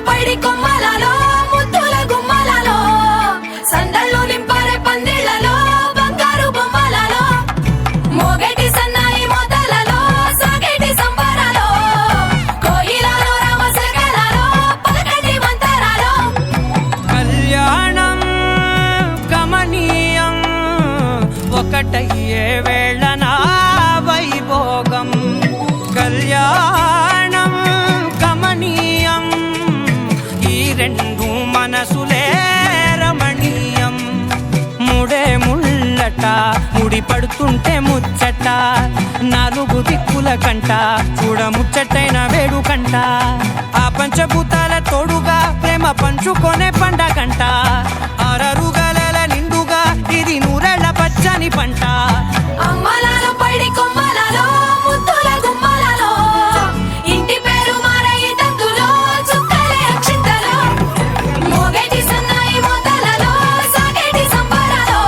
పైడి కొమ్మలలో ముద్దుల గుమ్మలలో సందళ్ళు నింపరే పందిళ్లలో బంగారు బొమ్మలలో మోగేటి సన్నాయి మోతలలో సాగేటి సంబరాలో కోయిలలో రామశకలలో పలకటి మంతరాలో కళ్యాణం గమనీయం ఒకటయ్యే వేళనా వైభోగం కళ్యాణం గమనీయం ఈ రెండు మనసులే రమణీయం ముడే ముళ్ళట ముడి పడుతుంటే ముచ్చట నాలుగు దిక్కుల కంట చూడ ముచ్చటైన వేడుకంట ఆ పంచభూతాల తోడుగా ప్రేమ పంచుకొనే పండగంట ఆరరుగల నిండుగా ఇది నూరెళ్ళ పచ్చని పంట అమ్మలాల పైడి కొమ్మలలో ముద్దుల గుమ్మలలో ఇంటి పేరు మారయి తందులో చుక్కలే అక్షింతలో మోగేటి సన్నాయి మోతలలో సాగేటి సంబరాలో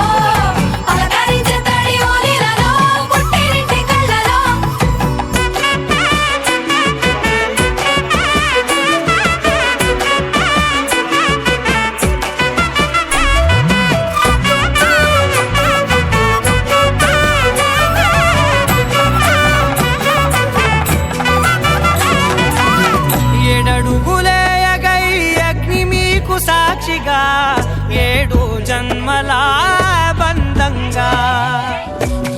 పలకరించే తడి ఓలిలలో పుట్టినింటి కళ్ళలో ఏడడుగులేయగై అగ్ని మీకు సాక్షిగా ఏడు జన్మల బంధంగా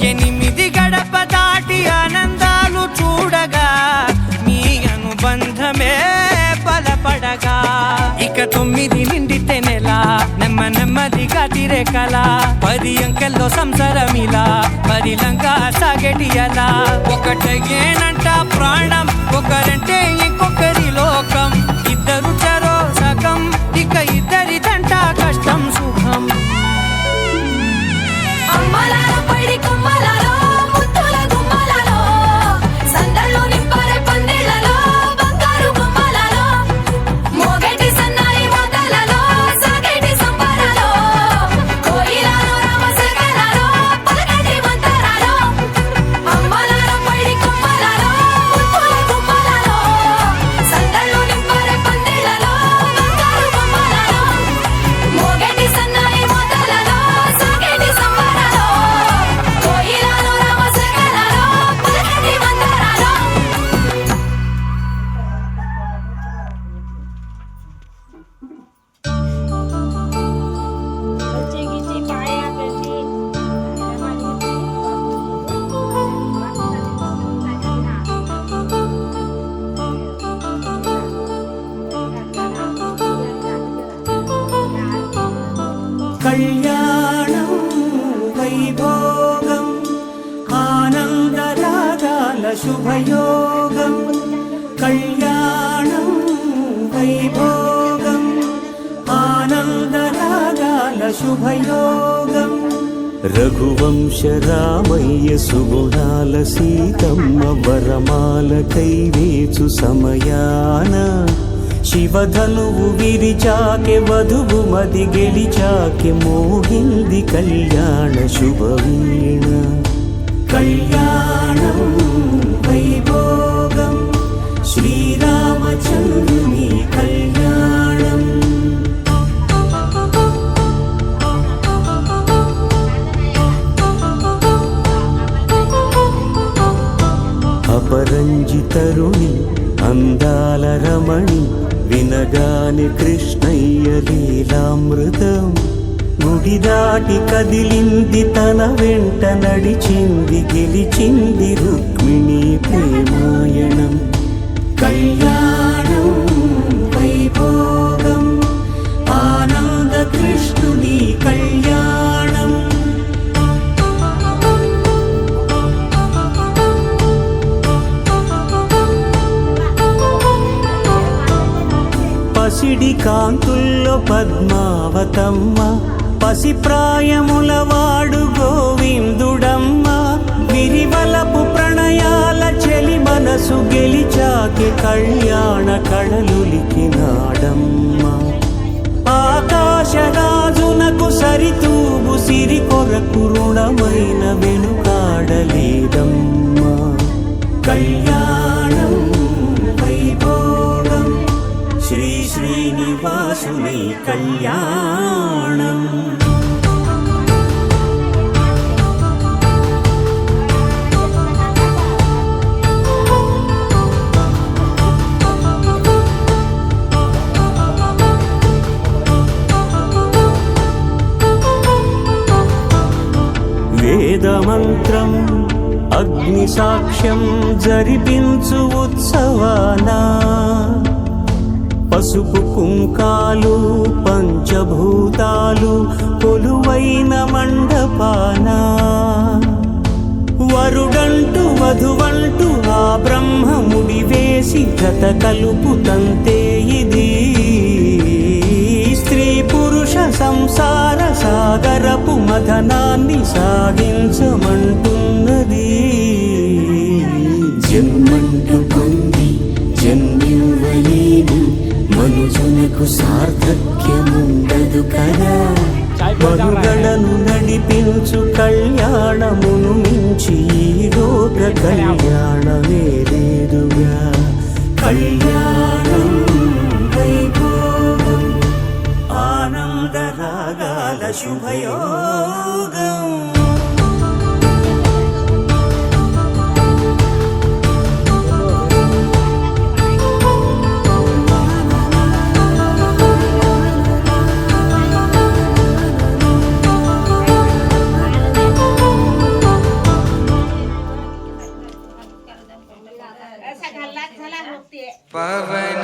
ఎనిమిది గడప దాటి ఆనందాలు చూడగా మీ అనుబంధమే బలపడగా ఇక 9 నిండితే నెల నెమ్మదిగా తిరే కల 10 అంకెల్లో సంసారమిలా పరిలంగా సాగేటి అలా ఒకటేనంట ప్రాణం ఒకరంటే ఇంకొకరి లోకం ఇద్దరు చరో సగం ఇక ఇద్దరిదంట కష్టం సుఖం అమ్మలాల పైడి కొమ్మలలో ముద్దుల గుమ్మలలో సందళ్ళు నింపరే పందిళ్లలో బంగారు బొమ్మలలో మోగేటి సన్నాయి మోతలలో సాగేటి సంబరాలో కోయిలలో రామశకలలో పలకటి మంతరాలో అమ్మలాల పైడి కొమ్మలలో ముద్దుల గుమ్మలలో సందళ్ళు నింపరే పందిళ్లలో బంగారు బొమ్మలలో మోగేటి సన్నాయి మోతలలో సాగేటి సంబరాలో కోయిలలో రామశకలలో పలకటి మంతరాలో కళ్యాణం వైభోగం ఆనందరాగాల శుభయోగం కళ్యాణం వైభోగం ఆనందరాగాల శుభయోగం రఘువంశ రామయ్య సుగుణాల సీతమ్మ వరమాల కైవేచు సమయాన శివధనువు విరిచాకె వధువు మది గెలిచాకె మోగింది కళ్యాణ శుభవీణ కళ్యాణం వైభోగం శ్రీరామచంద్రుని కళ్యాణం అపరంజి తరుణి అందాల రమణి వినగాని కృష్ణయ్య లీలామృతం గుడి దాటి కదిలింది తన వెంట నడిచింది గెలిచింది రుక్మిణి ప్రేమాయణం కళ్యాణం వైభోగం ఆనంద కృష్ణుని కళ్యాణం పసిడి కాంతుల్లో పద్మావతమ్మ పసిప్రాయముల వాడు గోవిందుడమ్మ విరివలపు ప్రణయాల చెలి మనసు గెలిచాకె కళ్యాణ కళలులికినాడమ్మ ఆకాశరాజునకు సరితూగు సిరి కొరకు రుణమైన వెనుకాడలేదమ్మా కళ్యాణం వైభోగం శ్రీ శ్రీనివాసుని కళ్యాణం. వేదమంత్రం అగ్ని సాక్ష్యం జరిపించు ఉత్సవాన పసుపు కుంకాలు పంచభూతాలు కొలువైన మండపాన వరుడంటూ వధువంటూ ఆ బ్రహ్మముడి వేసి జత కలుపుతంతే ఇది స్త్రీ పురుష సంసార సాగరపు మథనాన్ని సాగించమంటున్నది. జన్మంటూ పొంది జన్మివ్వలేని మనుజునకు సార్థక్యముండదు కదా. మనుగడను నడిపించు కళ్యాణమును మించి ఈ లోక కళ్యాణమే లేదుగా. కళ్యాణం వైభోగం ఆనందరాగాల శుభయోగం. पवन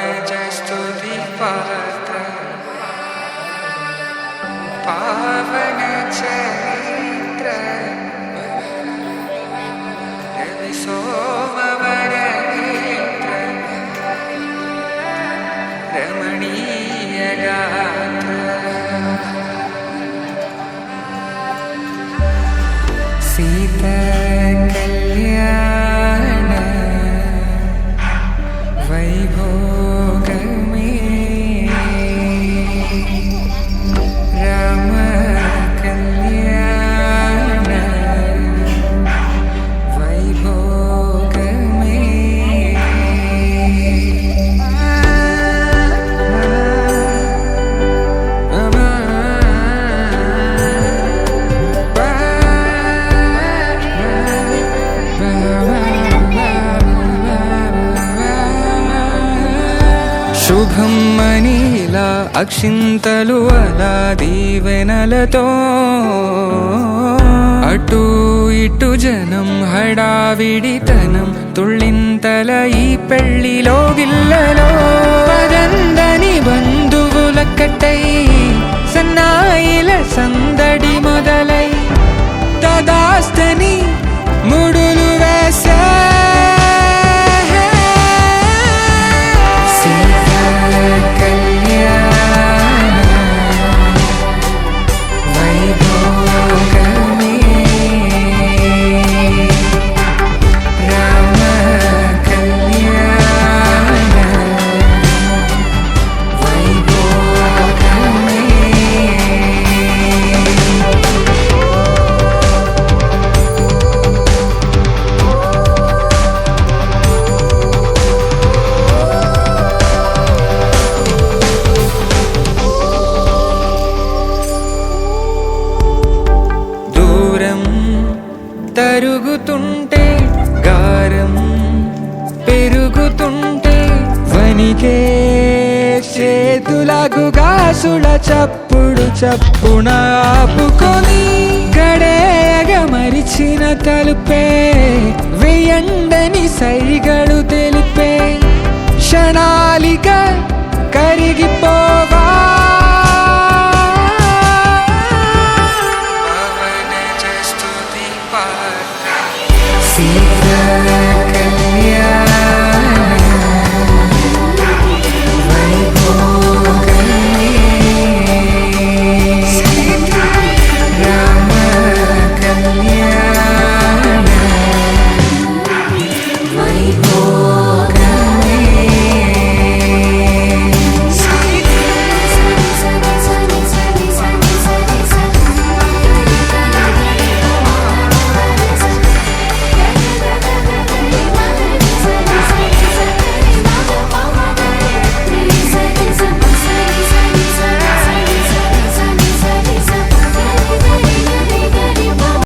स्तुति पात्र पावन चरित्र रवि सोमवर नेत्र रमणीय गात्र सीता कल्याण वैभोग में राम कल्याण वैभोग శుభం మనీలా అక్షింతలు అలా దీవెనలతో అటు ఇటు జనం హడావిడితనం తుళ్ళింతల ఈ పెళ్లిలో గిల్లలో పదందని బంధువుల కట్టై సన్నాయిల సందడి మొదలై తదాస్తని ముడులు వేసే తరుగుతుంటే గారం పెరుగుతుంటే వనికే చేతులకు గాసుల చప్పుడు చప్పున ఆపుకొని గడేగ మరిచిన తలుపే వేయండని సైగడు తెలిపే క్షణాలిక